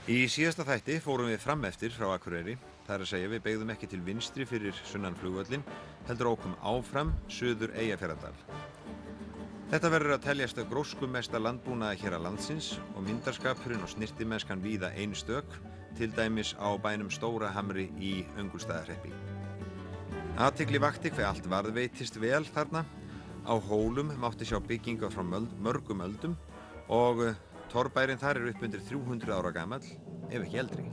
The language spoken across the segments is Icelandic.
Í síðasta þætti fórum við fram eftir frá Akureyri, það er að segja við beygðum ekki til vinstri fyrir sunnan flugvöllin, heldur ókum áfram suður Eyjafjarðardal. Þetta verður að teljast að gróskumesta landbúnaði hér að landsins og myndarskapurinn og snyrtimennskan víða einstök, til dæmis á bænum Stóra Hamri í Öngulsstaðahreppi. Athygli vakti hve allt varðveitist vel þarna. Á Hólum mátti sjá bygginga frá mörgum öldum og torfbærinn þar er upp undir 300 ára gamall, ef ekki eldri.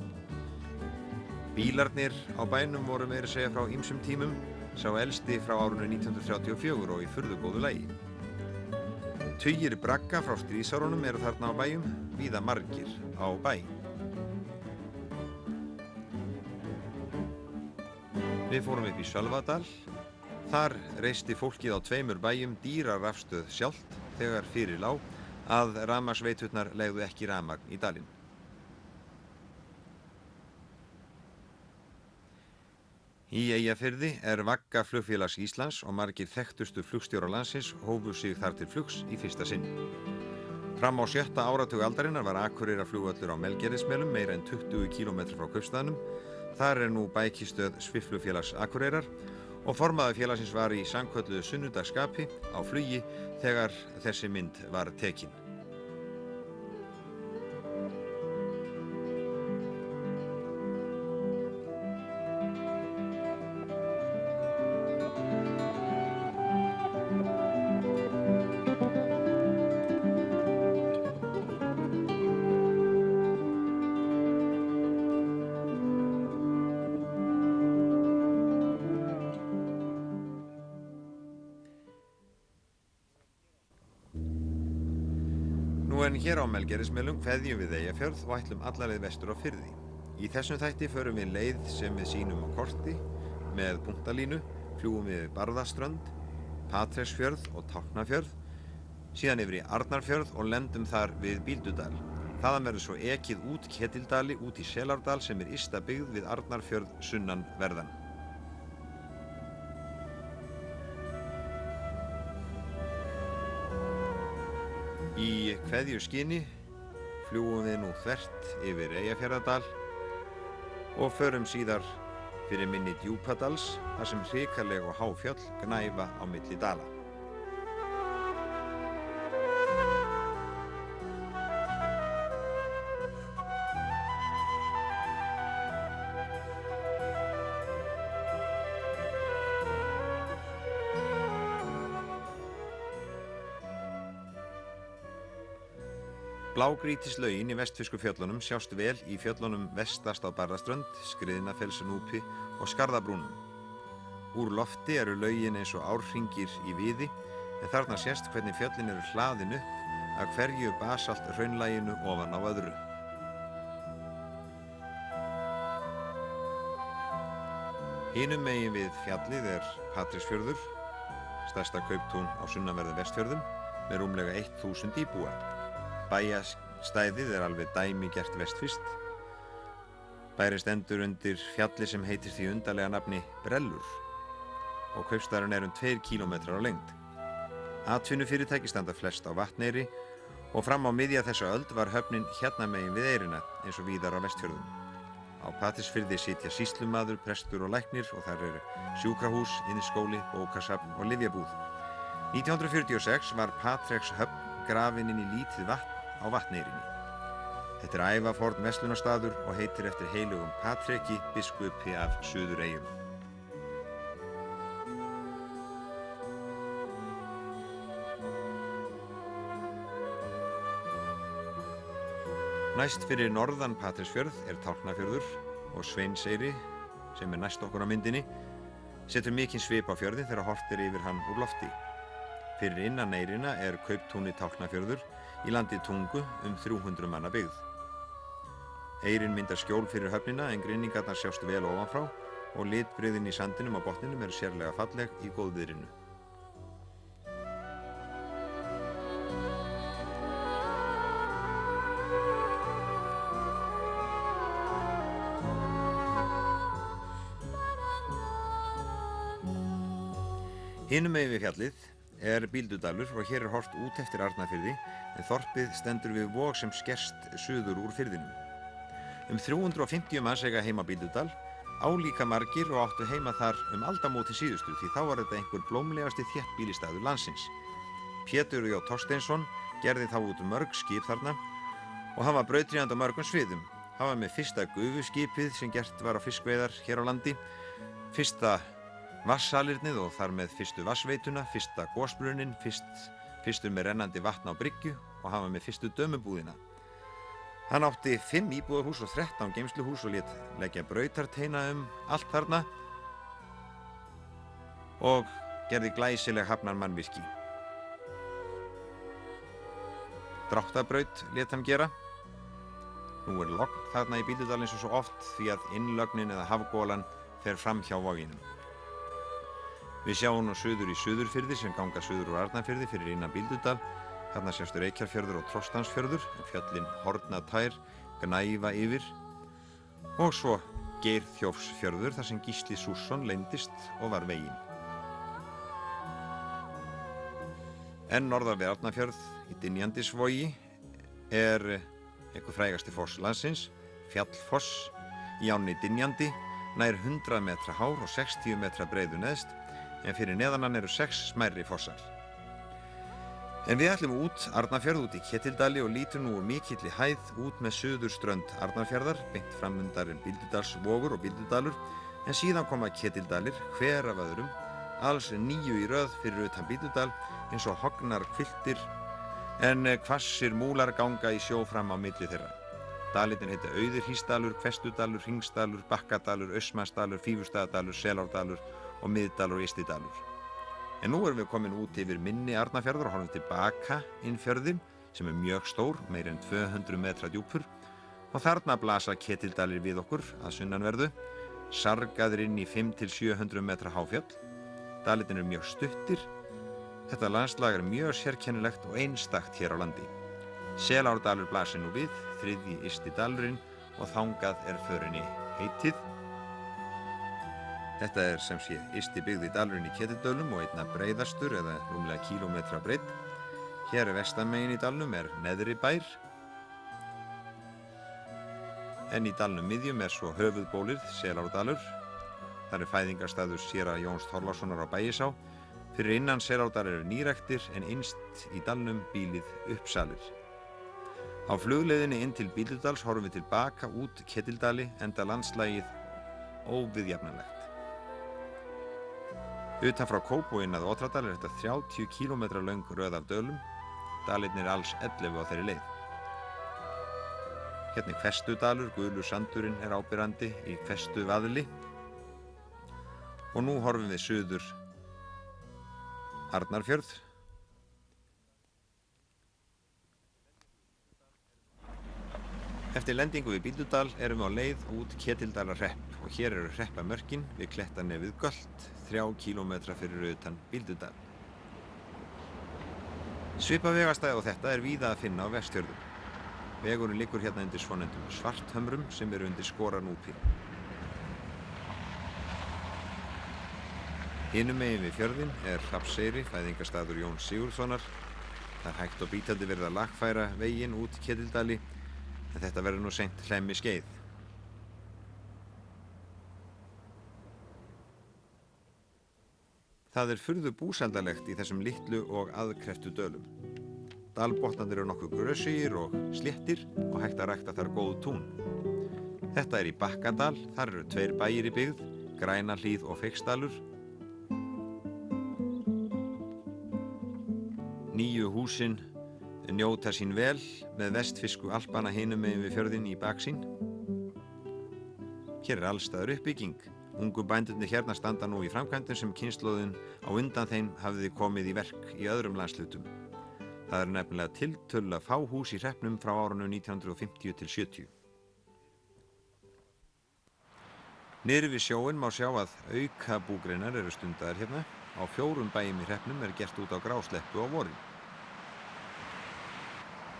Bílarnir á bænum voru meira að segja frá ýmsum tímum, sá elsti frá árinu 1934 og í furðugóðu lagi. Tugir bragga frá stríðsárunum eru þarna á bæjum, víða margir á bæ. Við fórum upp í Sölvadal. Þar reisti fólkið á 2 bæjum dýrarafstöð sjálft þegar fyrir lá að rafmagnsveiturnar legðu ekki rafmagn í dalinn. Í Eyjafirði er vagga Flugfélags Íslands og margir þekktustu flugstjórar landsins hófu sig þar til flugs í fyrsta sinn. Fram á 7. áratug aldarinnar var Akureyrarflugvöllur á Melgerðismelum meira en 20 km frá kaupstaðnum. Þar er nú bækistöð Svifflugfélags Akureyrar og formaður félagsins var í sannkölluðu sunnudagsskapi á flugi þegar þessi mynd var tekin. En hér á Melgerðismelum kveðjum við Eyjafjörð og ætlum alla leið vestur á firði. Í þessum þætti förum við leið sem við sýnum á korti með punktalínu, fljúgum við Barðaströnd, Patreksfjörð og Tálknafjörð, síðan yfir í Arnarfjörð og lendum þar við Bíldudal. Þaðan verður svo ekið út Ketildali út í Selárdal sem er ysta byggð við Arnarfjörð sunnan verðan. Í kveðjuskyni fljúgum við nú þvert yfir Eyjafjarðardal og förum síðar fyrir mynni Djúpadals þar sem hrikaleg og há fjöll gnæfa á milli dala. Blágrýtislaugin í vestfirsku fjöllunum sjást vel í fjöllunum vestast á Barðaströnd, Skriðnafellsnúpi og Skarðabrúnum. Úr lofti eru laugin eins og árhringir í viði, en þarna sést hvernig fjöllin eru hlaðin upp af hverju basalt hraunlaginu ofan á öðru. Hinum megin við fjallið er Patreksfjörður, stærsta kauptún á sunnanverðum Vestfjörðum, með rúmlega 1000 íbúa. Bæjastæðið er alveg dæmigert vestfirskt. Bærinn stendur undir fjalli sem heitir því undarlega nafni Brellur og kaupstaðurinn er 2 kílómetrar á lengd. Atvinnufyrirtæki standa flest á Vatneyri og fram á miðja þessa öld var höfnin hérna megin við eyrina eins og víðar á Vestfjörðum. Á Patreksfirði sitja sýslumaður, prestur og læknir og þar eru sjúkrahús, iðnskóli, bókasafn og lyfjabúð. 1946 var Patrekshöfn grafin inn í lítið vatn á Vatneyrinni. Þetta er ævaforn verslunarstaður og heitir eftir heilugum Patreki, biskupi af Suðureyjum. Næst fyrir norðan Patreksfjörð er Tálknafjörður og Sveinseyri, sem er næst okkur á myndinni, setur mikinn svip á fjörðinn þegar horft er yfir hann úr lofti. Fyrir innan eyrina er kauptúnið Tálknafjörður í landi Tungu 300 manna byggð. Eyrin myndar skjól fyrir höfnina en grynningarnar sjást vel ofanfrá og litbrigðin í sandinum á botninum eru sérlega falleg í góðviðrinu. Hinum megin við fjallið er Bíldudalur og hér er horft út eftir Arnarfirði en þorpið stendur við vog sem skerst suður úr firðinum. 350 manns eiga heima á Bíldudal, álíka margir og áttu heima þar aldamótin síðustu, því þá var þetta einhver blómlegasti þéttbýlistaður landsins. Pétur J. Thorsteinsson gerði þá út mörg skip þarna og hann var brautryðjandi á mörgum sviðum. Hann var með fyrsta gufuskipið sem gert var á fiskveiðar hér á landi, fyrsta vatnssalirnið og þar með fyrstu vatnsveituna, fyrsta gosbrunnin, fyrstur með rennandi vatn á bryggju og hann var með fyrstu dömubúðina. Hann átti 5 íbúðarhús og 13 geymsluhús og lét leggja brautarteina allt þarna og gerði glæsileg hafnarmannvirki. Dráttarbraut lét hann gera. Nú logn þarna í Bíldudal eins og svo oft því að innlögnin eða hafgólan fer fram hjá voginum. Við sjáum nú suður í Suðurfirði sem ganga suður úr Arnarfirði fyrir innan Bíldudal. Þarna sjást Reykjarfjörður og Trostansfjörður, fjöllin Hornatær gnæfa yfir og svo Geirþjófsfjörður þar sem Gísli Súrsson leyndist og var veginn. En norðar við Arnarfjörð í Dynjandisvogi einhver frægasti foss landsins, Fjallfoss í ánni Dynjandi, nær 100 metra hár og 60 metra breiður neðst, en fyrir neðan hann eru 6 smærri fossar. En við ætlum út Arnarfjörð út í Ketildali og lítum nú úr mikilli hæð út með suðurströnd Arnarfjarðar, beint framundar Bíldudalsvogur og Bíldudalur, en síðan koma Ketildalir, hver af öðrum, alls 9 í röð fyrir utan Bíldudal, eins og hognar hvilftir, en hvassir múlar ganga í sjó fram á milli þeirra. Dalirnir heita Auðurhýsdalur, Hvestudalur, Hringsdalur, Bakkadalur, Austmannsdalur, Fífustaðadalur, Selárdalur og Miðdalur og Ystidalur. En nú erum við komin út yfir mynni Arnarfjarðar og horfum tilbaka inn fjörðinn sem mjög stór, meir en 200 metra djúpur, og þarna blasa Ketildalir við okkur að sunnanverðu, sargaðir inn í 500–700 metra háfjall. Dalirnir eru mjög stuttir. Þetta landslag er mjög sérkennilegt og einstakt hér á landi. Selárdalur blasir nú við, 3. ysti dalurinn, og þangað förinni heitið. Þetta sem sé ysti byggði dalurinn í Ketildölum og einna breiðastur eða rúmlega kílómetra breidd. Hér vestanmegin í dalnum neðri bær. En í dalnum miðjum svo höfuðbólið Selárdalur. Þar fæðingarstaður séra Jóns Þorlákssonar á Bægisá. Fyrir innan Selárdal eru nýræktir en innst í dalnum býlið Uppsalir. Á flugleiðinni inn til Bíldudals horfum við tilbaka út Ketildali enda landslagið óviðjafnanlegt. Utan frá Kópavogi að Otradal þetta 30 km löng röð af dölum, dalirnir alls 11 á þeirri leið. Hérna Hvestudalur, gulur sandurinn áberandi í Hvestuvaðli og nú horfum við suður Arnarfjörð. Eftir lendingu við Bíldudal erum við á leið út Ketildalarhrepp og hér eru hreppamörkin við klettanefið Gölt, 3 km fyrir utan Bíldudal. Svipað vegastæði á þetta víða að finna á Vestfjörðum. Vegurinn liggur hérna undir svonefndum Svarthömrum sem eru undir Skoranúpi. Hinum megin við fjörðinn Hrafnseyri, fæðingarstaður Jóns Sigurðssonar. Það hægt og bítandi verið að lagfæra veginn út Ketildali, en þetta verður nú seint hlemmi skeið. Það furðu búsældarlegt í þessum litlu og aðkreftu dölum. Dalbotnarnir eru nokkuð grösugir og sléttir og hægt að rækta þar góð tún. Þetta í Bakkadal, þar eru 2 bæir í byggð, Grænahlíð og Feigsdalur. 9 húsin njóta sín vel með vestfirsku Alpana hinum megin við fjörðinn í baksýn. Hér allstaðar uppbygging. Ungu bændurnir hérna standa nú í framkvæmdum sem kynslóðin á undan þeim hafði komið í verk í öðrum landshlutum. Það nefnilega tiltölulega fá hús í hreppnum frá árunum 1950 til 70. Niðri við sjóinn má sjá að aukabúgreinar eru stundaðar hérna. Á 4 bæjum í hreppnum gert út á grásleppu á vorin.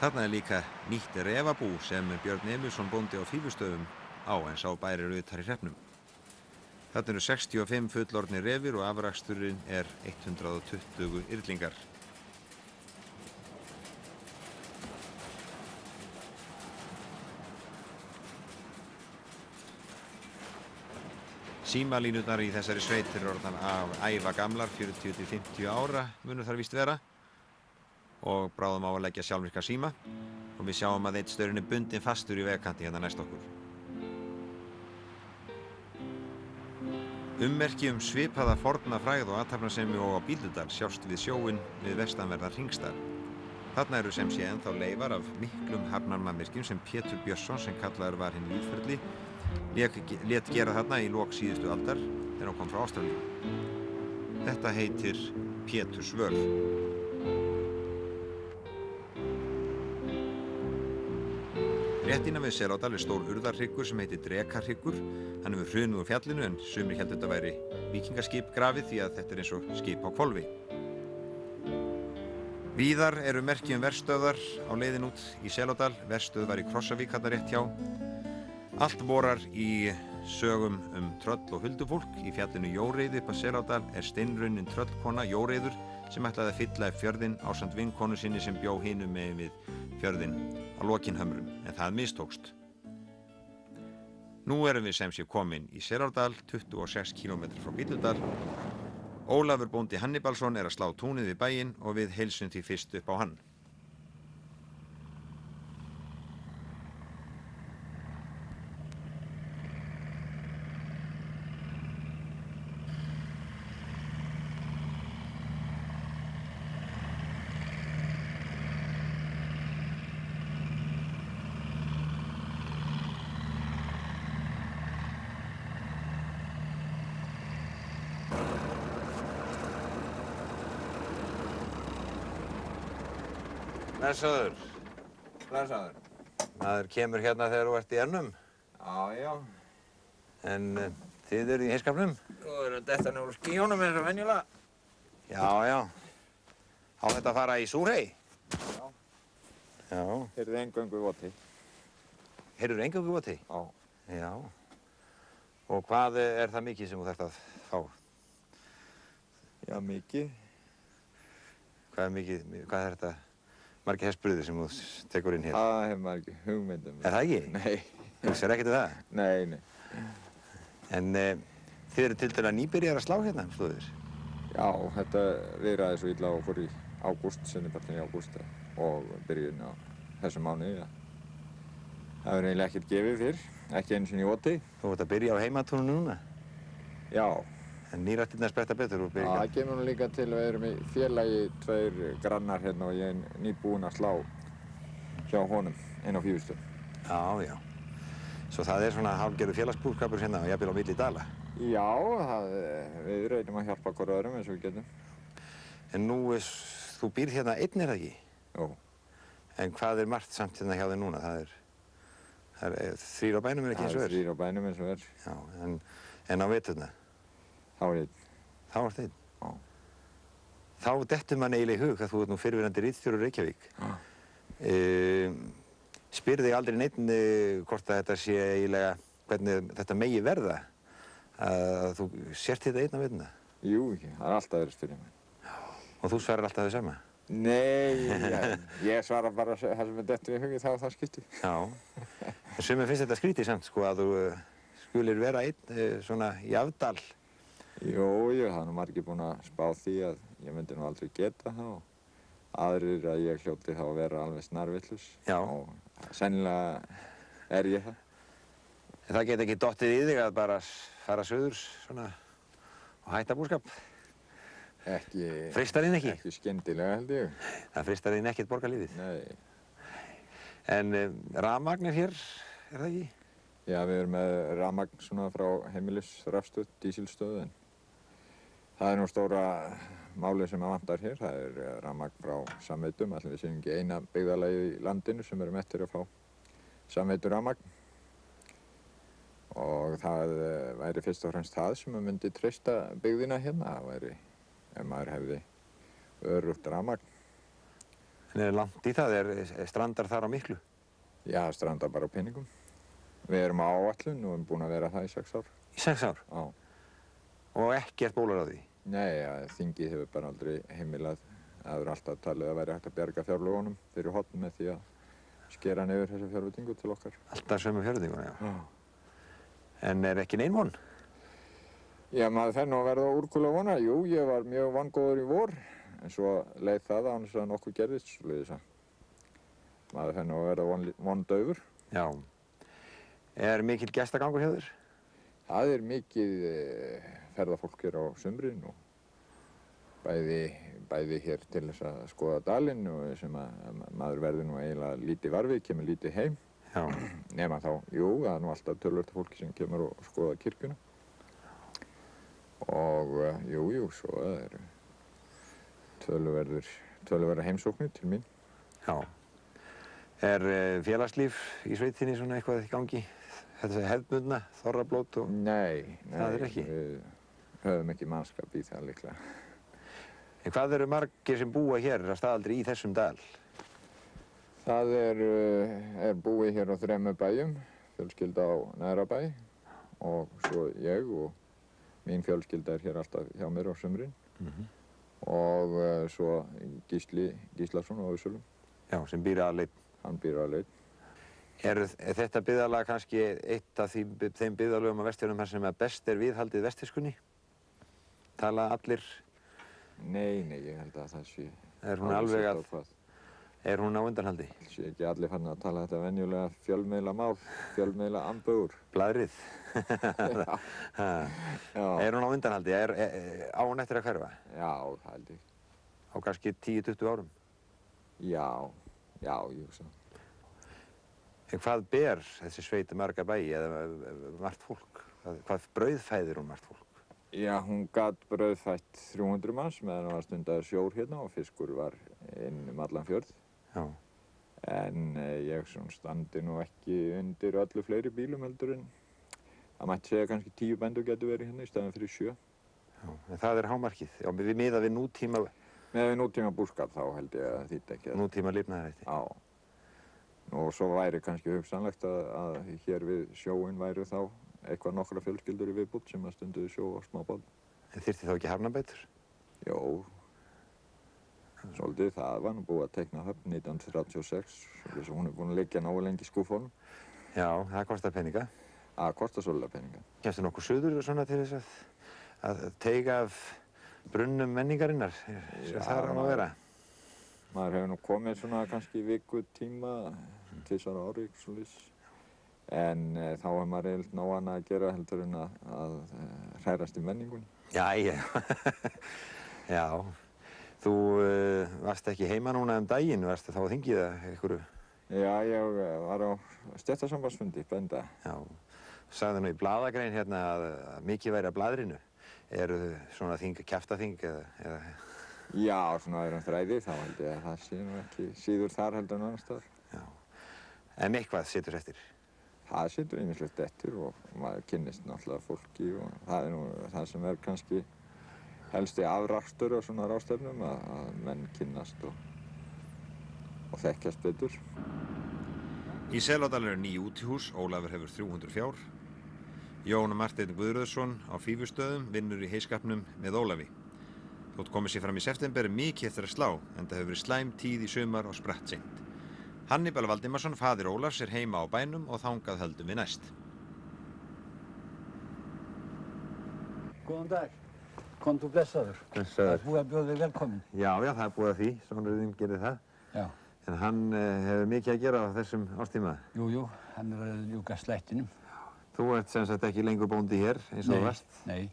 Þarna líka nýtt refabú sem Björn Emilsson bóndi á Fífustöðum á en sá bær utar í hreppnum. Þarna eru 65 fullorðnir refir og afraksturinn 120 yrlingar. Símalínurnar í þessari sveit eru orðnar af æva gamlar, 40 til 50 ára munu þar víst vera, og bráðum á að leggja sjálfvirka síma, og við sjáum að einn staurinn er bundinn fastur í vegkanti hérna næst okkur. Ummerki svipaða forna frægð og athafnasemi og á Bíldudal sjást við sjóinn við vestanverðan Hringstað. Þarna eru sem sé ennþá leifar af miklum hafnarmannvirkjum sem Pétur Björnsson, sem kallaður var hinn víðförli, lét gera þarna í lok síðustu aldar þegar hann kom frá Ástralíu. Þetta heitir Pétursvör. Rétt innan við Selárdal er stór urðarhryggur sem heitir Drekarhryggur. Hann hefur hrunið úr fjallinu en sumir héldu þetta væri víkingaskip grafið því að þetta er eins og skip á hvolfi. Víðar eru merki verstöðvar á leiðin út í Selárdal. Verstöð var í Krossavík þarna rétt hjá. Allt borar í sögum tröll og huldufólk. Í fjallinu Jóreiði upp að Selárdal er steinrunnin tröllkona Jóreiður sem ætlaði að fylla upp fjörðinn ásamt vinkonu sinni sem bjó hinum megin við fjörðinn á Lokinhömrum, en það mistókst. Nú erum við sem sé komin í Selárdal, 26 km frá Bíldudal. Ólafur bóndi Hannibalsson er að slá túnið við bæinn og við heilsum því fyrst upp á hann. Blessaður. Blessaður. Maður kemur hérna þegar þú ert í ernum. Já, já. En þið eru í hinskapnum? Þú eru að detta nú úr skíunum eins og venjulega. Já, já. Á þetta að fara í Súrey? Já. Já. Heyrðu eingöngu voti. Heyrðu eingöngu voti? Já. Já. Og hvað er það mikið sem þú þarft að fá? Já, mikið. Hvað er mikið, hvað er þetta? Margir hestburðir sem þú tekur inn hér. Það hefur maður ekki hugmyndum. Er það ekki? Nei. Þú sér ekkert það? Nei, nei. En þið eru til dæla nýbyrjar að slá hérna, slúðir? Já, þetta viðraði svo illa og fór í ágúst, sennipartin í ágúst og byrjun á þessum mánuði. Ja. Það verður eiginlega ekkert gefið fyrr, ekki einu sinni í voti. Þú ert að byrja á heimatúnum núna? Já. En nýrættirnar spretta betur úr byrja? Það kemur nú líka til að við erum í félagi, 2 grannar hérna og ég er nýbúinn að slá hjá honum inn á Fífustöðum. Já, já. Svo það er svona hálfgerður félagsbúskapur hérna og jafnvel á milli dala? Já, við reynum að hjálpa hver öðrum eins og við getum. En nú, þú býrð hérna einn, er það ekki? Jú. En hvað er margt samt hérna hjá þér núna? Það er 3 á bænum, er ekki eins og er? Það er 3 á bænum eins og er. Já, en á veturna? Þá er einn. Þá ert einn? Já. Þá dettur mann eiginlega í hug að þú ert nú fyrrverandi ritstjóri Reykjavík. Já. Spyr þig aldrei neitt hvort að þetta sé eiginlega, hvernig þetta megi verða að þú sért þetta einn á veturna? Jú, það er alltaf verið spyrjað mig. Og þú svarar alltaf þau sama? Nei, ég svara bara það sem er dettur í hugi þá það skipti. Já. En sumir finnst þetta skrítið samt, sko, að þú skulir vera einn svona í afdal. Jú, það er nú margir búin að spá því að ég myndi nú aldrei geta það og aðrir að ég hljóti þá að vera alveg snarvillus. Já. Og sennilega er ég það. En það geti ekki dottið í þig að bara fara suðurs svona og hætta búskap? Ekki... Freistar þín ekki? Ekki skyndilega held ég. Það freistar þín ekkert borgarlífið? Nei. En rafmagn er hér, er það ekki? Já, við erum með rafmagn svona frá heimilisrafstöð, dísilstöð, en það er nú stóra málið sem að vantar hér. Það er rafmagn frá samveitum. Ætli við séum ekki eina byggðarlagið í landinu sem erum eftir að fá samveitur rafmagn. Og það væri fyrst og fremst það sem myndi treysta byggðina hérna. Það væri ef maður hefði öruggt rafmagn. En er langt í það? Strandar þar á miklu? Já, strandar bara á peningum. Við erum á áætlun og erum búin að vera það í 6 ár. Í 6 ár? Já. Og ekkert bólar á því? Nei, þingið hefur bara aldrei heimilað. Það hefur alltaf talið að væri hægt að bjarga fjárlögunum fyrir horn með því að skera niður þessa fjárveitingu til okkar. Alltaf sömu fjárveitinguna, já. Já. En er ekki nein von? Já, maður fer nú að verða úrkula vona. Jú, ég var mjög vongóður í vor, en svo leið það án þess að nokkuð gerðist, svoleiðis að maður fer nú að verða vondaufur. Já. Er mikill gestagangur hjá þér? Það er mikið ferðafólk hér á sumrin og bæði hér til þess að skoða dalinn og sem að maður verður nú eiginlega lítið varfið, kemur lítið heim. Já. Nema þá, jú, það er nú alltaf töluvert af fólki sem kemur og skoða kirkjuna. Og jú, svo eru töluverðar heimsóknir til mín. Já. Er félagslíf í sveitinni svona eitthvað í gangi? Þetta er hefðbundna, þorrablót og... Nei, það er ekki? Við höfum ekki mannskap í það líklega. En hvað eru margir sem búa hér að staðaldri í þessum dal? Það er búið hér á 3 bæjum, fjölskylda á Neðrabæ og svo ég og mín fjölskylda er hér alltaf hjá mér á sumrin. Og svo Gísli Gíslason á Össulum. Já, sem býr að Leinn. Hann býr að Leinn. Er þetta byggðarlag kannski eitt af þeim byggðarlögum á Vestfjörðum þar sem best er viðhaldið vestískunni? Tala allir? Nei, ég held að það sé... Er hún á undanhaldi? Það sé ekki allir farin að tala þetta venjulega fjölmiðlamál, fjölmiðlaambögur. Blaðrið? Já. Er hún á undanhaldi? Á hún eftir að hverfa? Já, það held ég. Á kannski 10-20 árum? Já, ég hugsa. En hvað ber þessi sveit marga bæi eða margt fólk? Hvað brauðfæðir hún margt fólk? Já, hún gat brauðfætt 300 manns meðan það var stundaður sjór hérna og fiskur var inn allan fjörð. Já. En ég standi nú ekki undir öllu fleiri bílum heldur en það mætti segja kannski 10 bændur getur verið hérna í staðinn fyrir 7. Já, en það er hámarkið. Já, við miðað við nútíma... Miðað við nútíma búskap þá held ég að þýtt ekki að... Nútíma lifnaðarhætti. Já. Og svo væri kannski hugsanlegt að hér við sjóinn væru þá eitthvað nokkra fjölskyldur í viðbútt sem að stunduðu sjó á smábát. En þyrfti þá ekki hafnarbætur? Jó. Svolítið, það var nú búið að teikna höfn 1936, svo hún er búin að liggja náðu lengi í skúffunum. Já, það kostar peninga. Það kostar svolítið peninga. Kemstu nokkuð suður svona til þess að teiga af brunnum menningarinnar sem þar á að vera? Maður hefur nú komið svona kannski viku tíma, 2 ári, svoleiðis. En þá hefur maður eiginlega nóg annað að gera heldur en að hrærast í menningunni. Jæja, já. Þú varst ekki heima núna daginn, varstu þá að þingið eða einhverju? Já, ég var á stéttasambandsfundi, benda. Já, sagði nú í blaðagrein hérna að mikið væri að blaðrinu. Eru svona kjaftaþing eða... Já, svona öðrum þræði, þá held ég að það sé nú ekki síður þar heldur en annars staðar. Já, en eitthvað situr eftir? Það situr ýmislegt eftir og maður kynnist náttúrulega fólki og það er nú það sem er kannski helsti afrakstur á svona ráðstefnum að menn kynnast og þekkjast betur. Í Selárdal eru 9 útihús, Ólafur hefur 300 fjár. Jón Marteinn Guðröðsson á Fífustöðum vinnur í heyskapnum með Ólafi. Þótt komið sér fram í september mikið eftir að slá, en það hefur verið slæm tíð í sumar og spratt seint. Hannibal Valdimarsson, faðir Ólafs, er heima á bænum og þangað höldum við næst. Góðan dag. Komdu blessaður. Blessaður. Það er búið að bjóða þig velkomin. Já, það er búið að því. Sonur þinn gerir það. Já. En hann hefur mikið að gera á þessum árstíma. Jú, hann er að ljúka slættinum. Þú ert sem sagt ekki lengur bóndi hér eins og þú varst? Nei.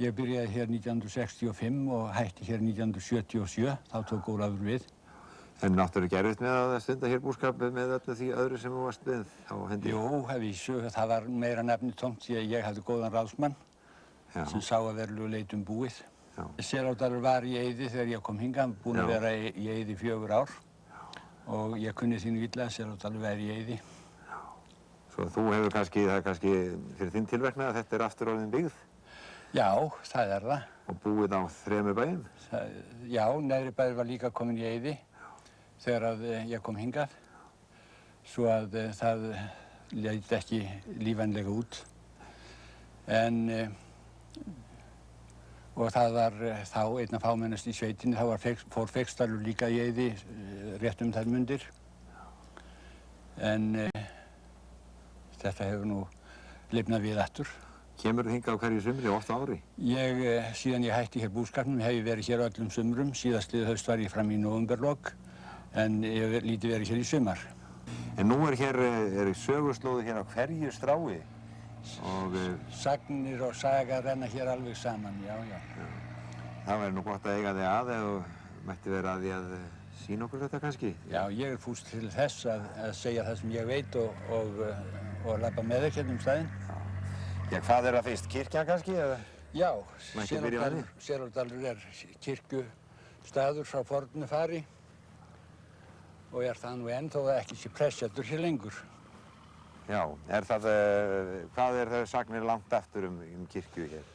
Ég byrjaði hér 1965 og hætti hér 1977. Þá tók Ólafur við. En náttúrulega gerðist með að stunda hér búskap með öllu því öðru sem þú varst við á hendi? Jú, það var meira nefnitómt því að ég hafði góðan ráðsmann sem sá að verulegu leitum búið. Selárdalur var í eyði þegar ég kom hingað, búinn að vera í eyði 4 ár og ég kunni þínu illa að Selárdalur væri í eyði. Svo þú hefur kannski, það er kannski fyrir þinn tilverknað að þetta er aftur orðin byggð? Já, það er það. Og búið á 3 bæjum? Já, neðri bæður var líka komin í eyði þegar að ég kom hingað, svo að það leit ekki lífvænlega út. Og það var þá einna fámennast í sveitinni, þá fór Feigsdalur líka í eyði rétt þær mundir. En þetta hefur nú lifnað við aftur. Kemur hingað á hverju sumri, oft á ári? Síðan ég hætti hér búskapnum hef ég verið hér öllum sumrum. Síðastlið haust var ég fram í nóvemberlok, en ég hef lítið verið hér í sumar. En nú er söguslóði hér á hverju strái. Sagnir og saga renna hér alveg saman, já. Það væri nú gott að eiga þig að eða mætti vera að því að sýna okkur þetta kannski? Já, ég er fús til þess að segja það sem ég veit og labba með þér hérna staðinn. Já, hvað það fyrst? Kirkjan kannski? Já, Selárdalur kirkjustaður frá fornu fari og það nú enn þó að ekki sé prestsetur hér lengur. Já, hvað það sagnir langt aftur kirkju hér?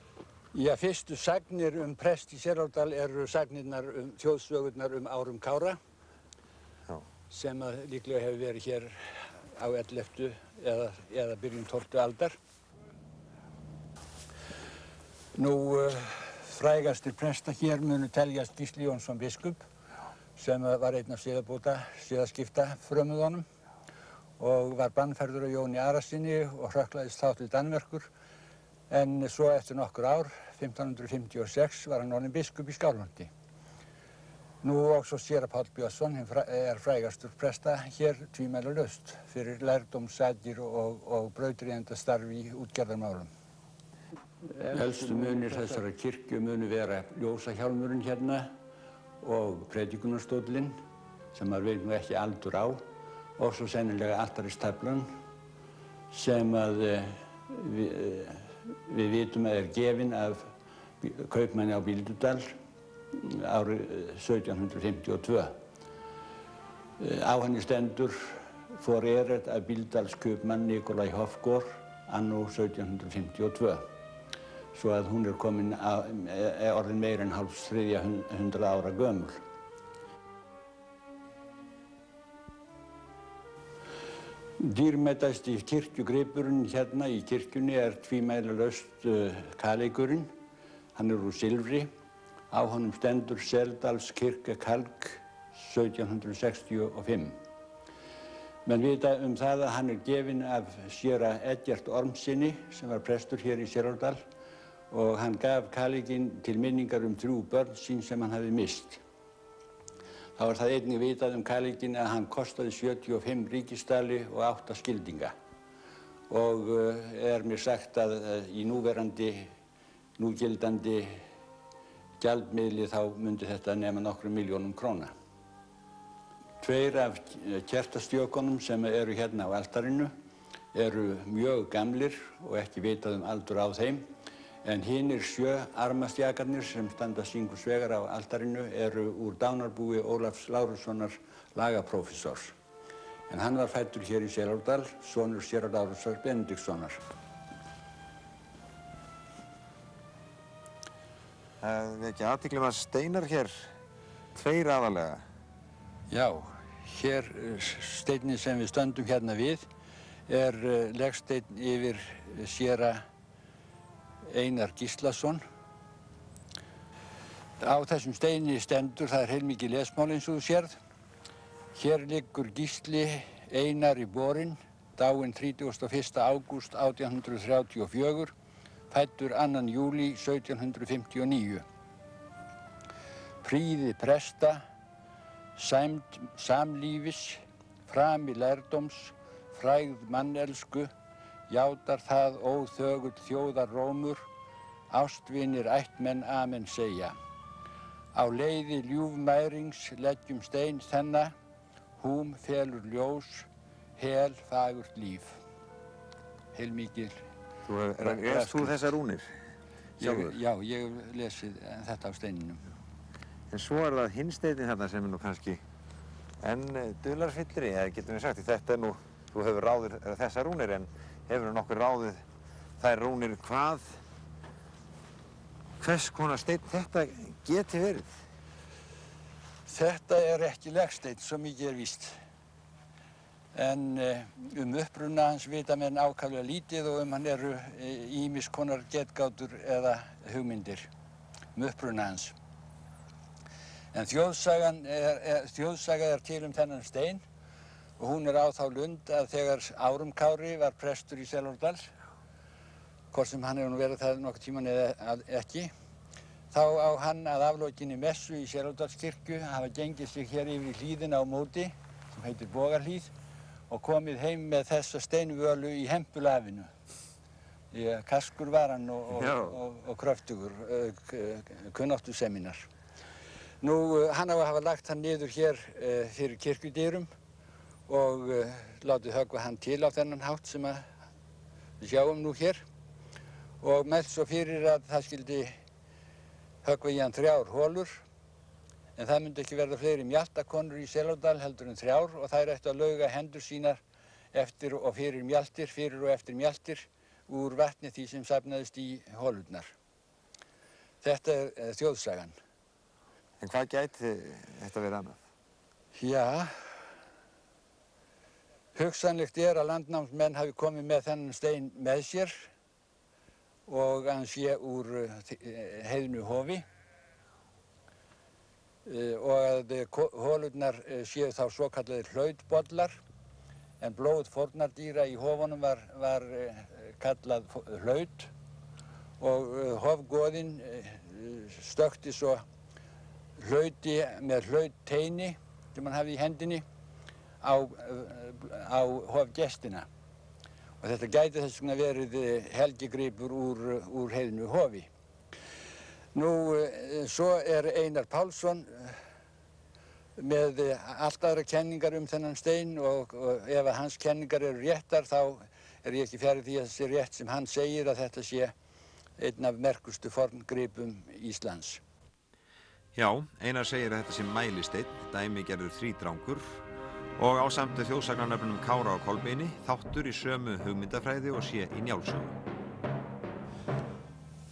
Já, fyrstu sagnir prest í Selárdal eru sagnirnar þjóðsögurnar Árum Kára sem líklega hefur verið hér á 11. eða byrjun 12. aldar. Nú, frægastir presta hér munu teljast Gísli Jónsson biskup sem var einn af siðaskiptafrömuðunum og var bannfærður af Jóni Arasyni og hrökklaðist þá til Danmerkur. En svo eftir nokkur ár, 1556, var hann orðinn biskup í Skálholti. Nú og svo séra Páll Björnsson frægastur presta hér tvímælalaust fyrir lærdómssakir og brautryðjendastarf í útgerðarmálum. Elstu munir þessara kirkju munu vera ljósahjálmurinn hérna og predikunarstólinn sem maður veit nú ekki aldur á og svo sennilega altaristaflan sem við vitum að gefin af kaupmanni á Bíldudal árið 1752. Á henni stendur foreret af Bíldalskaupmann Nikolai Hofgaard anno 1752. Svo að hún komin orðin meira en hálfs 300 ára gömul. Dýrmætasti kirkjugripurinn hérna í kirkjunni tvímælalaust kaleikurinn. Hann úr silfri. Á honum stendur Seldalskirkjukalk 1765. Menn vita það að hann gefinn af séra Eggert Ormssyni sem var prestur hér í Selárdal og hann gaf kaleikinn til minningar 3 börn sín sem hann hafði mist. Þá var það einnig vitað kaleikinn að hann kostaði 75 ríkisdali og 8 skildinga. Og mér sagt að í núgildandi gjaldmiðli þá myndi þetta nema nokkrum milljónum króna. 2 af kertastjökunum sem eru hérna á altarinu eru mjög gamlir og ekki vitað aldur á þeim. En hinir 7 armastjakarnir sem standa singurs vegar á altarinu eru úr dánarbúi Ólafs Lárussonar lagaprófessors. En hann var fæddur hér í Selárdal, sonur séra Lárusar Benediktssonar. Það er ekki athygli að steinar hér, 2 aðalega. Já, hér steinninn sem við stöndum hérna við legsteinn yfir séra Einar Gíslason. Á þessum steini stendur, það heilmikið lesmál eins og þú sérð. Hér liggur Gísli Einar í borinn, dáinn 31. ágúst 1834, fæddur 2. júlí 1759. Prýði presta, sæmd samlífis, frami lærdóms, frægð mannelsku, játar það óþögull þjóðarrómur, ástvinir ættmenn amen segja. Á leiði ljúfmærings leggjum stein þenna, húm felur ljós, hel fagurt líf. Heilmikil. Lesst þú þessar rúnir? Já, ég hef lesið þetta á steininum. En svo það hinn steinin þarna sem nú kannski enn dularfyllri, eða getum við sagt, þetta nú, þú hefur ráðið þessar rúnir, en hefur nokkur ráðið þær rúnir hvers konar steinn þetta geti verið? Þetta ekki legsteinn, svo mikið víst. En uppruna hans vita menn ákaflega lítið og hann eru ýmiss konar getgátur eða hugmyndir uppruna hans. En þjóðsaga til þennan stein og hún á þá lund að þegar Árum Kári var prestur í Selárdal hvort sem hann hefur nú verið það nokkuð tíman eða ekki, þá á hann að aflokinni messu í Selárdalskirkju hafa gengið sig hér yfir í hlíðina á móti, sem heitir Bogahlíð, og komið heim með þessa steinvölu í hempulafinu. Kaskur var hann og kröftugur, kunnáttuseminar. Nú, hann á að hafa lagt hann niður hér fyrir kirkjudyrum og látið höggva hann til á þennan hátt sem við sjáum nú hér og mælt svo fyrir að það skyldi höggva í hann 3 holur, en það myndi ekki verða fleiri mjaltakonur í Selárdal heldur en 3 og þær ættu að lauga hendur sínar eftir og fyrir mjaltir, fyrir og eftir mjaltir úr vatni því sem safnaðist í holurnar. Þetta er þjóðsagan. En hvað gæti þetta verið annað? Já, hugsanlegt er að landnámsmenn hafi komið með þennan stein með sér og hann sé úr heiðnu hofi og að holurnar séu þá svokallaðir hlautbollar, en blóð fórnardýra í hofunum var kallað hlaut og hofgoðinn stökkti svo hlauti með hlautteini sem hann hafði í hendinni á hofgestina. Og þetta gæti þess vegna verið helgigripur úr heiðnu hofi. Nú, svo er Einar Pálsson með allt aðra kenningar þennan stein og ef að hans kenningar eru réttar þá er ég ekki fjarri því að það sé rétt sem hann segir að þetta sé einn af merkustu forngripum Íslands. Já, Einar segir að þetta sé mælisteinn, dæmigerður þrítrangur og ásamt þjóðsagnarnöfnunum Kára og Kolbeini þáttur í sömu hugmyndafræði og sé í Njálssögu.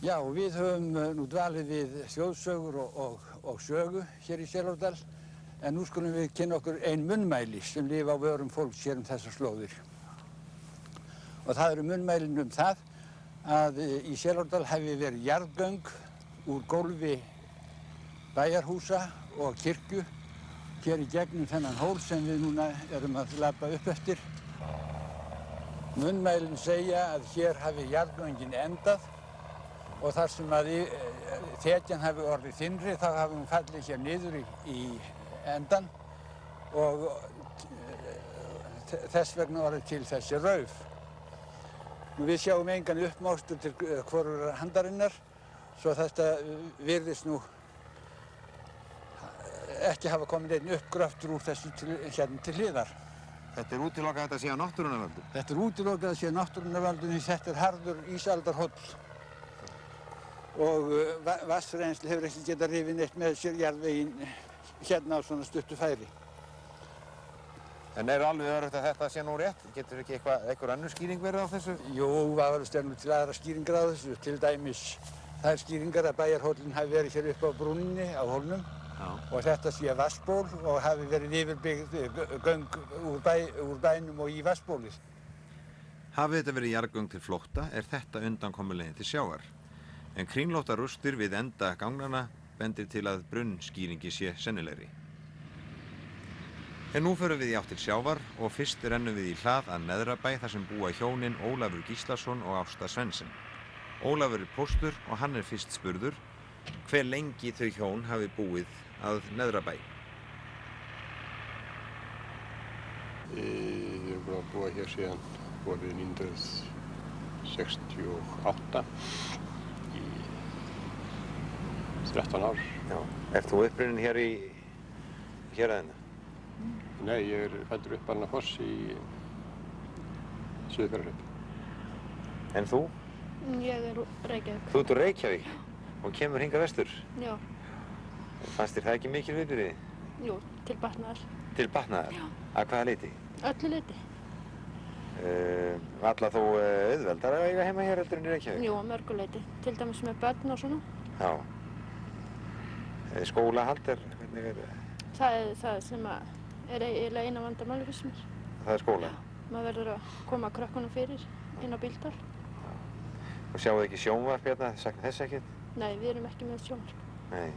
Já, við höfum nú dvalið við þjóðsögur og sögu hér í Selárdal, en nú skulum við kynna okkur ein munnmæli sem lifa á vörum fólks hér þessar slóðir. Og það eru munnmælin það að í Selárdal hafi verið jarðgöng úr gólfi bæjarhúsa og kirkju hér í gegnum þennan hól sem við núna erum að labba upp eftir. Munnmælin segja að hér hafi jarðgöngin endað og þar sem að þekjan hafi orðið þynnri þá hafi hún fallið hér niður í endan og þess vegna orðið til þessi rauf. Við sjáum engan uppmástur til hvorurar handarinnar, svo þetta virðist nú ekki hafa komið einn uppgröftur úr þessu hérna til hliðar. Þetta er útilokað að þetta sé á náttúrunarvöldum? Þetta er útilokað að sé á náttúrunarvöldum því þetta er harður ísaldarhóll og vatnsrennsli hefur ekki getað rifið neitt með sér jarðveginn hérna á svona stuttu færi. En er alveg öruggt að þetta sé nú rétt? Getur ekki einhver önnur skýring verið á þessu? Jú, vafalaust er nú til aðra skýringar á þessu. Til dæmis þær skýringar að bæjarhóllinn hafi verið hér upp á brúninni á hólnum og þetta sé vatnsból og hafi verið yfirbyggð göng úr bænum og í vatnsbólið. Hafi þetta verið jarðgöng til flótta er þetta undankomulegin til sjávar. En kringlóttar rústir við enda gangnanna bendir til að brunnskýringi sé sennilegri. En nú förum við í átt til sjávar og fyrst rennum við í hlað að Neðrabæ þar sem búa hjónin Ólafur Gíslason og Ásta Svendsen. Ólafur er póstur og hann er fyrst spurður hve lengi þau hjón hafi búið að Neðrabæ. Ég er búin að búa hér síðan vorið 1968 í 13 ár. Já. Ert þú upprunnin hér í héraðinu? Nei, ég er fæddur upp Barnafoss í Suðurfjarðarhreppi. En þú? Ég er úr Reykjavík. Þú ert úr Reykjavík og kemur hingað vestur? Já. Fannst þér það ekki mikil viðburði? Jú, til batnaðar. Til batnaðar? Já. Að hvaða leyti? Öllu leyti. Alla þó auðveldar að eiga heima hér heldur en í Reykjavík? Jú, að mörgu leyti. Til dæmis með börn og svona. Já. Skólahald hvernig er það? Það er það sem er eiginlega eina vandamáli fyrst mér. Það er skóla? Já. Maður verður að koma krökkunum fyrir inn á Bíldal. Og sjáu ekki sjónvarp hérna? Sakna þess ekkert? Nei, við erum ekki með sjónvarp. Nei.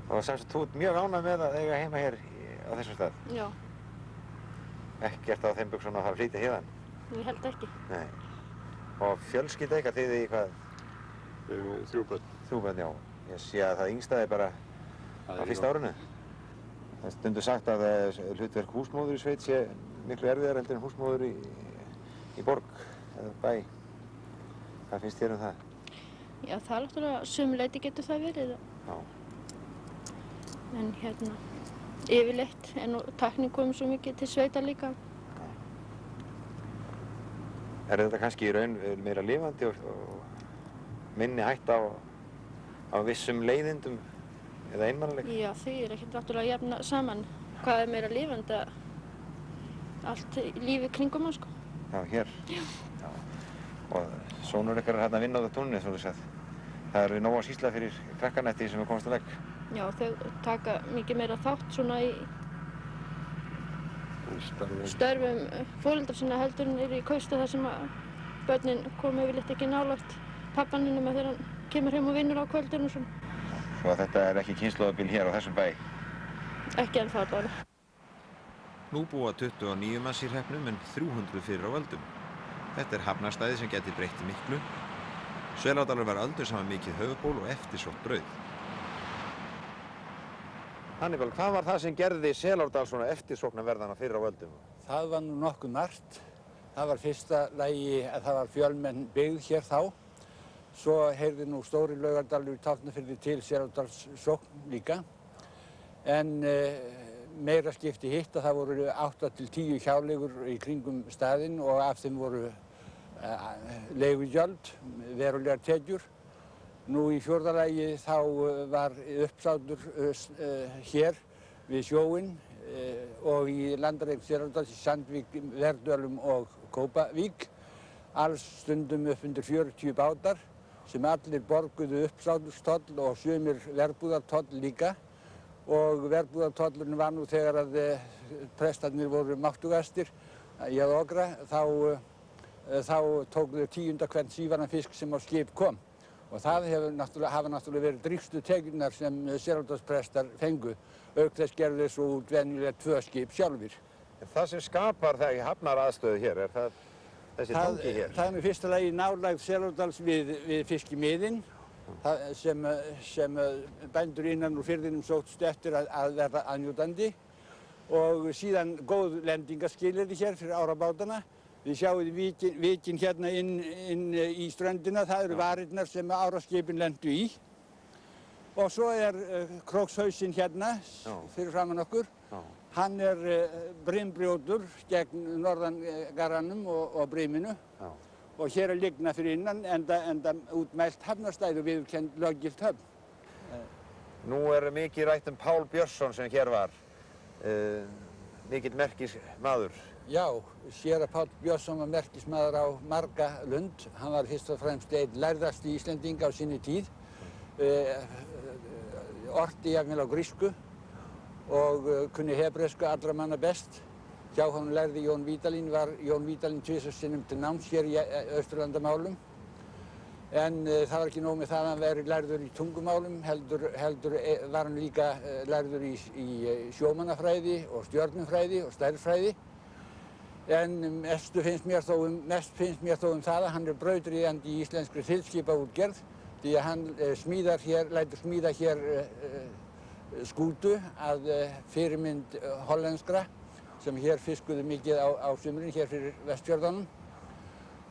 Það var semst að þú ert mjög ánægð með að eiga heima hér á þessum stað? Já. Ekkert á þeim buxunum að fara að flytja héðan? Ég held ekki. Nei. Og fjölskylda ykkar, þið í hvað? Við erum 3 börn. 3 börn, já. Ég sé að það yngsta er bara á fyrsta árinu. Það er stundum sagt að hlutverk húsmóður í sveit sé miklu erfiðar heldur en húsmóður í borg eða bæ. Hvað finnst þér um það? Já, það er náttúrulega sumuleyti getur það verið. Já. En hérna, yfirleitt er nú tæknin komið svo mikið til sveita líka. Er þetta kannski í raun meira lifandi og minni hætt á vissum leiðindum eða einmannaleg? Já, því er ekkert náttúrulega jafna saman. Hvað er meira lifandi? Allt lífið kringum hann, sko. Já, hér? Já. Já. Og sonur ykkar er hérna að vinna á það túnni, svo að það eru nóg að sýsla fyrir krakkarna eftir því sem við komast að legg. Já, þau taka mikið meira þátt svona í störfum foreldra sinna heldur en eru í kaustu þar sem að börnin komu yfirleitt ekki nálægt pabbaninu með þegar hann kemur heim og vinnur á kvöldinu og svona. Svo að þetta er ekki kynslóðabil hér á þessum bæ? Ekki ennþá allavega. Nú búa 29 manns í hreppnum en 300 fyrir á Öldum. Þetta er hafnarstæði sem geti breytt miklu. Selárdalur var öldum saman mikið höfuból og eftirsótt brauð. Hannibal, hvað var það sem gerði Selárdal svona eftirsóknarverðana fyrir á Öldum? Það var nú nokkuð margt. Það var fyrsta lagi að það var fjölmenn byggð hér þá. Svo heyrði nú stóri Laugardalur í Tálknafirði til Selárdalssókn líka. En meira skipti hitt að það voru 8 til 10 hjáleigur í kringum staðinn og af þeim voru leigugjöld, verulegar tekjur. Nú í 4. lagi þá var uppsátur hér við sjóinn og í landareign Selárdals í Sandvík, Verdölum og Kópavík. Alls stundum upp undir 40 bátar sem allir borguðu uppsáturstoll og sumir verbúðartoll líka. Og verbúðartollurinn var nú þegar að prestarnir voru máttugastir í að okra, þá tóku þau 10. hvern sívaran fisk sem á skip kom. Og það hafa náttúrulega verið drýgstu tekjurnar sem Selárdalsprestar fengu. Auk þess gerðu svo út venjulega 2 skip sjálfir. En það sem skapar það í hafnaraðstöðu hér, er það þessi tangi hér? Það er í fyrsta lagi nálægð Selárdals við fiskimiðin sem bændur innan úr firðinum sóttust eftir að verða aðnjótandi. Og síðan góð lendingaskilyrði hér fyrir árabátana. Við sjáum vikinn hérna inn í ströndina, það eru varirnar sem áraskipin lentu í. Og svo er Krókshausinn hérna fyrir framan okkur. Hann er brimbrjótur gegn norðangarranum og briminu. Og hér er Lygna fyrir innan, enda útmælt hafnarstæði og viðurkennd löggilt höfn. Nú er mikið rætt um Pál Björnsson sem hér var. Mikill merkismaður. Já, séra Páll Björnsson var merkismaður á marga lund. Hann var fyrst og fremst einn lærðasti Íslendinga á sinni tíð. Orti jafnvel á grísku og kunni hebresku allra manna best. Hjá honum lærði Jón Vídalín, var Jón Vídalín tvisvar sinnum til náms hér í Austurlandamálum. En það var ekki nóg með það að hann væri lærður í tungumálum, heldur var hann líka lærður í sjómannafræði og stjörnufræði og stærðfræði. En mest finnst mér þó um það að hann er brautryðjandi í íslenskri þilskipaútgerð því að hann lætur smíða hér skútu að fyrirmynd hollenskra sem hér fiskuðu mikið á sumrin hér fyrir Vestfjörðunum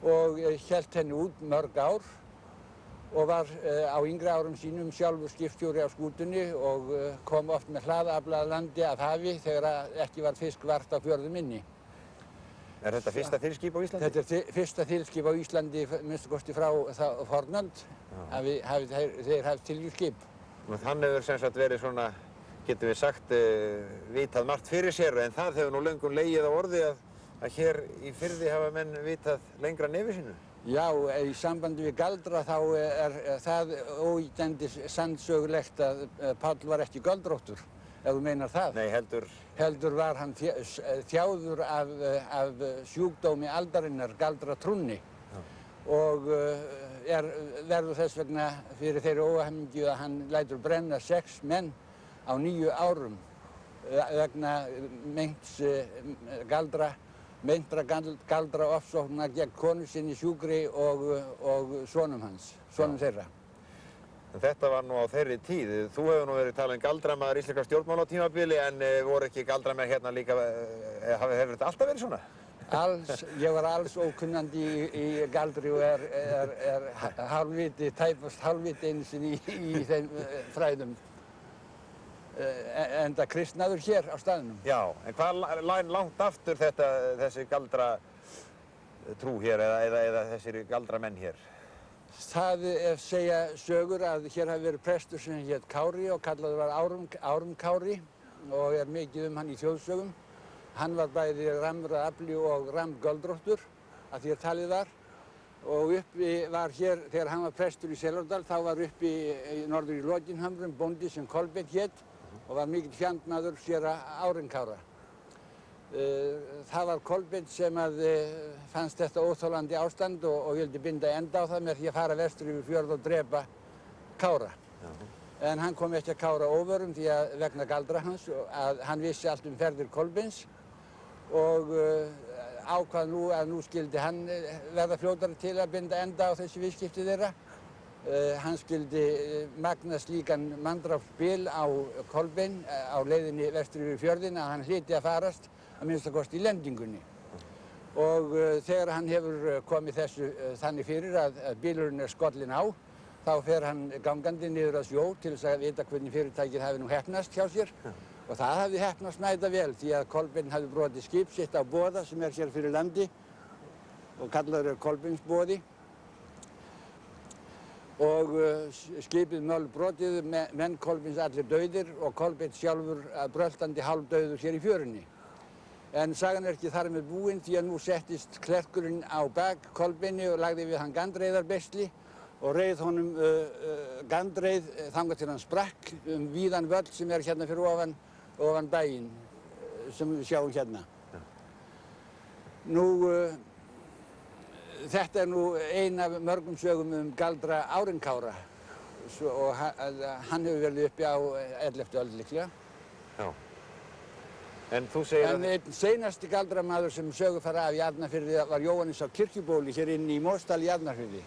og hélt henni út mörg ár og var á yngri árum sínum sjálfur skipstjóri á skútunni og kom oft með hlaðafla að landi af hafi þegar ekki var fisk vart á fjörðum inni. Er þetta fyrsta þilskip á Íslandi? Þetta er fyrsta þilskip á Íslandi, minnstu kosti frá fornöld, þeir hafi þilskip. Þannig hefur sem sagt verið svona, getum við sagt, vitað margt fyrir sér, en það hefur nú löngum legið á orði að hér í firði hafa menn vitað lengra nefi sínu. Já, í sambandi við Galdra þá er það óýtendis sannsögulegt að Páll var ekki göldróttur, ef þú meinar það. Nei, heldur... Heldur var hann þjáður af sjúkdómi aldarinnar, galdratrúnni. Og verður þess vegna fyrir þeirri óhamingju að hann lætur brenna 6 menn á 9 árum vegna meints galdra meintra galdraofsókna gegn konu sinni sjúkri og sonum hans, sonum þeirra. Þetta var nú á þeirri tíð. Þú hefur nú verið talað galdramaður íslenska stjórnmálatímabili en voru ekki galdramenn hérna líka, hefur þetta alltaf verið svona? Ég var alls ókunnandi í galdri og er hálfviti, tæpast hálfviti einu sinni í þeim fræðum. Enda kristnaður hér á staðnum. Já, en hvað langt aftur þessi galdratrú hér eða þessir galdramenn hér? Það segja sögur að hér hafi verið prestur sem hét Kári og kallaður var Árum Kári og er mikið hann í þjóðsögum. Hann var bæði rammur að afli og göldróttur, að því talið var. Og uppi var hér, þegar hann var prestur í Selárdal, þá var uppi norður í Lokinhömrum bóndi sem Kolbeinn hét og var mikill fjandmaður séra Árum Kára. Það var Kolbeinn sem fannst þetta óþolandi ástand og vildi binda enda á það með því að fara vestur yfir fjörð og drepa Kára. En hann kom ekki að Kára óvörum því að vegna galdra hans að hann vissi allt ferðir Kolbeins og ákvað nú að nú skildi hann verða fljótari til að binda enda á þessi viðskipti þeirra. Hann skildi magna slíkan manndrápsbil á Kolbeinn á leiðinni vestur yfir fjörðin að hann hlyti að farast að minnstakosti í lendingunni. Og þegar hann hefur komið þessu þannig fyrir að bílurinn skollinn á, þá fer hann gangandi niður að sjó til þess að vita hvernig fyrirtækið hafi nú heppnast hjá sér. Og það hafði heppnast mæta vel því að Kolbeinn hafði brotið skip sitt á Boða sem er hér fyrir landi og kallaður Kolbeinsboði. Og skipið mölbrotið, menn Kolbeins allir dauðir og Kolbeinn sjálfur bröltandi hálfdauður hér í fjörunni. En sagan er ekki þar með búin því að nú settist klerkurinn á bak Kolbeini og lagði við hann gandreiðarbeinsli og reið honum gandreið þangað til hann sprakk víðan völl sem er hérna fyrir ofan bæinn sem við sjáum hérna. Nú, þetta er nú ein af mörgum sögum galdra Árum Kára og hann hefur verið uppi á 11. öld líklega. Já. En þú segir að... En einn seinasti galdramaður sem sögur fara af í Arnarfirði var Jóhannes á Kirkjubóli hér inni í Mosdal í Arnarfirði.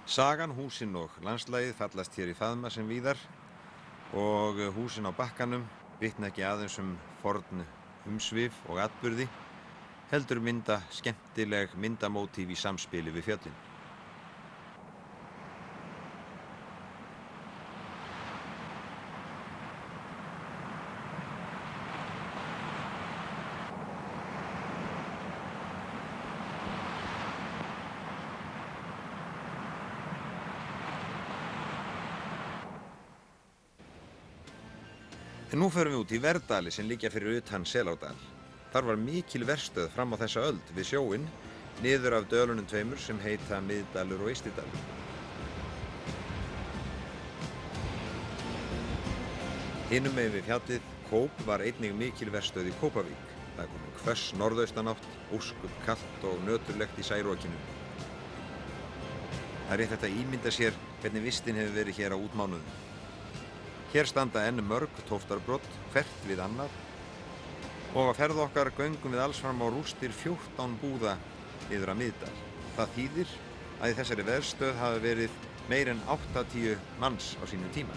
Sagan, húsin og landslagið fallast hér í faðma sem víðar og húsin á bakkanum vitna ekki aðeins forn umsvif og atburði, heldur mynda skemmtileg myndamótíf í samspili við fjöllin. En nú förum við út í Verdali sem liggja fyrir utan Selárdal. Þar var mikil verstöð fram á þessa öld við sjóinn, niður af dölunum tveimur sem heita Miðdalur og Eystidalur. Hinum megin við fjallið Kóp var einnig mikil verstöð í Kópavík. Það kom hvöss norðaustanátt, óskup kalt og nöturlegt í særokinu. Það er rétt að ímynda sér hvernig vistin hefur verið hér á útmánuðum. Hér standa enn mörg tóftarbrot, hvert við annað og á ferð okkar göngum við alls fram á rústir 14 búða niður að Miðdal. Það þýðir að í þessari veðstöð hafa verið meir en 80 manns á sínum tíma.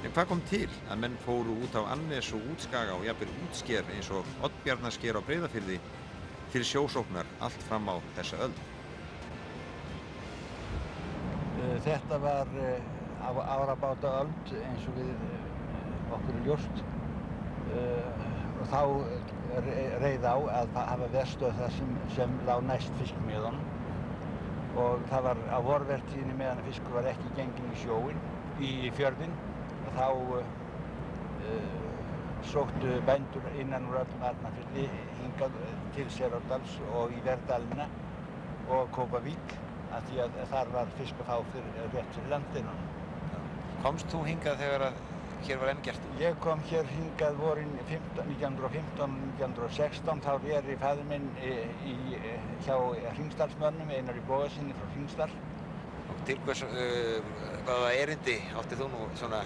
En hvað kom til að menn fóru út á Annes og Útskaga og jafnvel Útsker eins og Oddbjarnarsker á Breiðafirði til sjósóknar allt fram á þessa öld? Þetta var á árabáta öld eins og við okkur ljóst og þá reið á að hafa verstöð það sem lá næst fiskmiðunum og það var á vorvertíðinni meðan fiskur var ekki genginn í sjóinn, í fjörðinn og þá sóttu bændur innan úr öllum Arnarfirði hingað til Selárdals og í Verdalina og Kópavík af því að þar var fisk að fá rétt fyrir landinu. Komst þú hingað þegar að hér var enn gert? Ég kom hér hingað vorin 1915-1916, þá er faðir minn hjá Hringsdalsmönnum, Einari Bogasyni frá Hringsdal. Og til hvaða erindi átti þú nú svona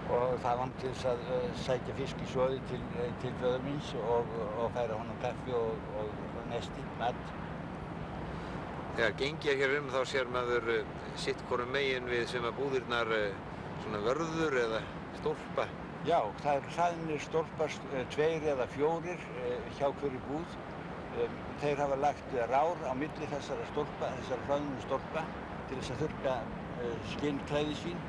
og það var til þess að sækja fisk í soði til föður míns og færa honum kaffi og nesti, mat. Þegar gengið hér þá sér maður sitt hvorum megin við sem að búðirnar svona vörður eða stólpa. Já, það eru hlaðnir stólpar, 2 eða 4 hjá hverju búð. Þeir hafa lagt rár á milli þessara stólpa, þessara hlaðnum stólpa til þess að þurrka skinnklæði sín,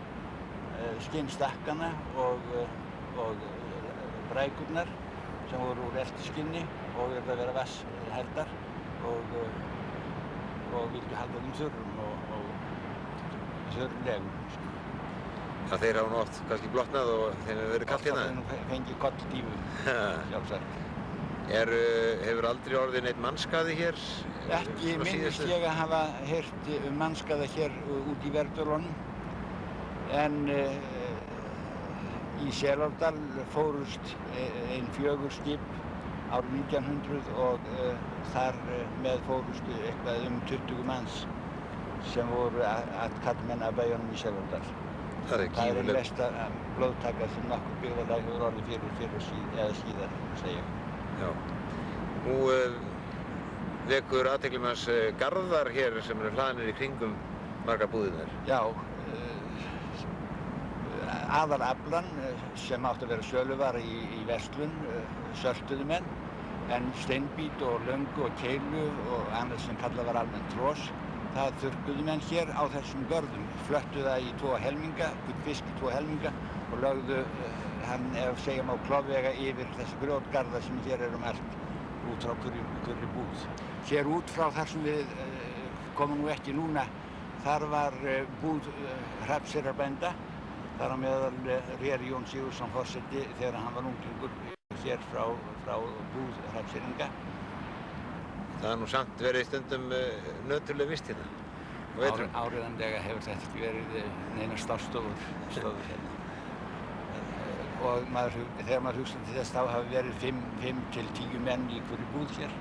skinnstakkana og brækurnar sem voru úr eltiskinni og verða að vera vatnshældar og vildu halda þeim þurrum og þurrlegum. Já, þeir hafa nú oft kannski blotnað og þeim hefur verið kalt hérna. Oft hafa þeir fengið kolldífu, sjálfsagt. Hefur aldrei orðið neitt mannskaði hér? Ekki minnist ég að hafa heyrt mannskaða hér út í Verdölunum, en í Selárdal fórust ein 4 skip árið 1900 og þar með fórust eitthvað 20 manns sem voru atkallmenn af bæjunum í Selárdal. Það er ein mesta blóðtaka sem nokkur byggðarlag hefur orðið fyrir eða síðar, segja ég. Já. Nú vekur athygli manns garðar hér sem eru hlaðnir í kringum margar búðirnar. Já, aðalaflan sem átti að vera söluvara í verslun söltuðu menn, en steinbít og löngu og keilu og annað sem kallað var almennt tros, það þurrkuðu menn hér á þessum görðum, flöttu það í 2 helminga, fisk í 2 helminga og lögðu hann, ef segja má, klofvega yfir þessi grjótgarða sem hér allt út frá hverju búð. Hér út frá þar sem við komum nú ekki núna, þar var búð Hrafnseyrarbænda, þar á meðal réri Jón Sigurðsson forseti þegar hann var unglingur hér frá búð Hrafnseyringa. Það er nú samt verið stundum nöturleg vist hérna. Áreiðanlega hefur þetta ekki verið neina starfstofur hérna. Og þegar maður hugsa til þess þá hafi verið 5 til 10 menn í hverju búð hér.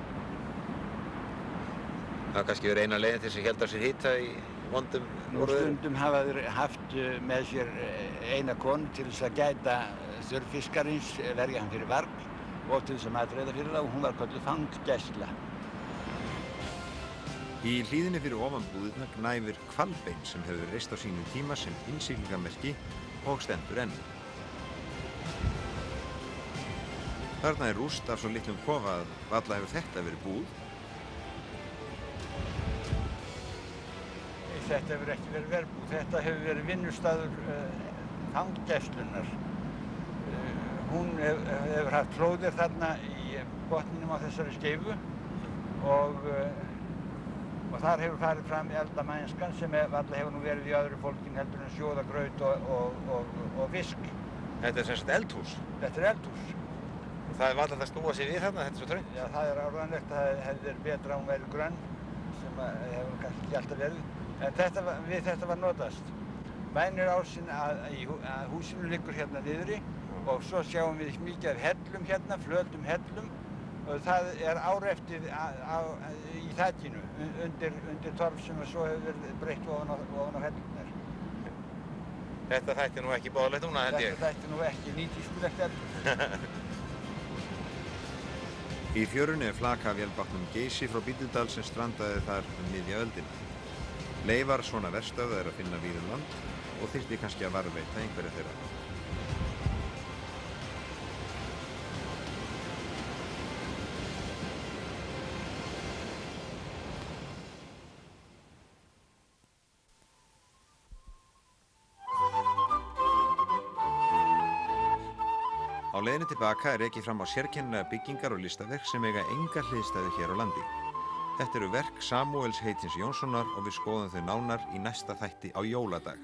Það har kannski verið eina leiðin til þess að hélda sér hita í vondum vorðum. Stundum hafa þeir haft með sér eina konu til þess að gæta þurrfiskarins, verja hann fyrir varg og til þess að matreiða fyrir það og hún var kölluð fanggæsla. Í hlíðinni fyrir ofan búðirnar gnæfir hvalbein sem hefur reist á sínum tíma sem innsiglingamerki og stendur enn. Þarna er rúst af svo litlum kofa að varla hefur þetta verið búð. Þetta hefur ekki verið verbúð, þetta hefur verið vinnustaður fanggæslunnar. Hún hefur haft hlóðir þarna í botninum á þessari skeifu og þar hefur farið fram eldamænskan sem varla hefur nú verið í öðru fólkin heldur en sjóðagraut og fisk. Þetta er sem sagt eldhús? Þetta er eldhús. Og það er varla að snúa sig við þarna, þetta er svo þröngt? Já, það er áreiðanlegt að það hefði verið betra að hún væri grönn, sem hefur kannski ekki alltaf verið. En við þetta var notast. Bænir ásinn að húsinu liggur hérna niðri og svo sjáum við mikið af hellum hérna, flötum hellum og það er áreftir í þakinu undir torf sem svo hefur verið breytt ofan á hellurnar. Þetta þætti nú ekki boðlegt núna, held ég. Þetta þætti nú ekki nýtískulegt heldur. Í fjörunni er flak af vélbátnum Geysi frá Bíldudal sem strandaði þar miðja öldina. Leifar svona verstöða er að finna víð um land og þyrfti kannski að varðveita einhverja þeirra. Á leiðinni tilbaka er ekið fram á sérkennilega byggingar og listaverk sem eiga enga hliðstæðu hér á landi. Þetta eru verk Samúels heitins Jónssonar og við skoðum þau nánar í næsta þætti á jóladag.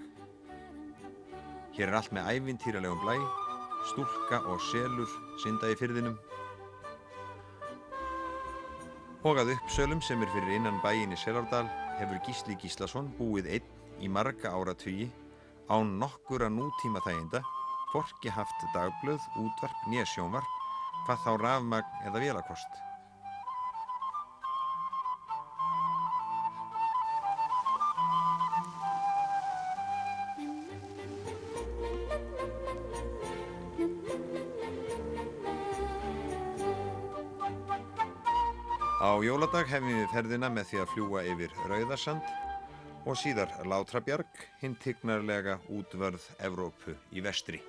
Hér er allt með ævintýralegum blæ, stúlka og selur synda í firðinum. Og að Uppsölum sem er fyrir innan bæinn í Selárdal hefur Gísli Gíslason búið einn í marga áratugi án nokkurra nútíma þæginda, hvorki haft dagblöð, útvarp né sjónvarp, hvað þá rafmagn eða vélakost. Á jóladag hefjum við ferðina með því að fljúga yfir Rauðasand og síðar Látrabjarg, hinn tignarlega útvörð Evrópu í vestri.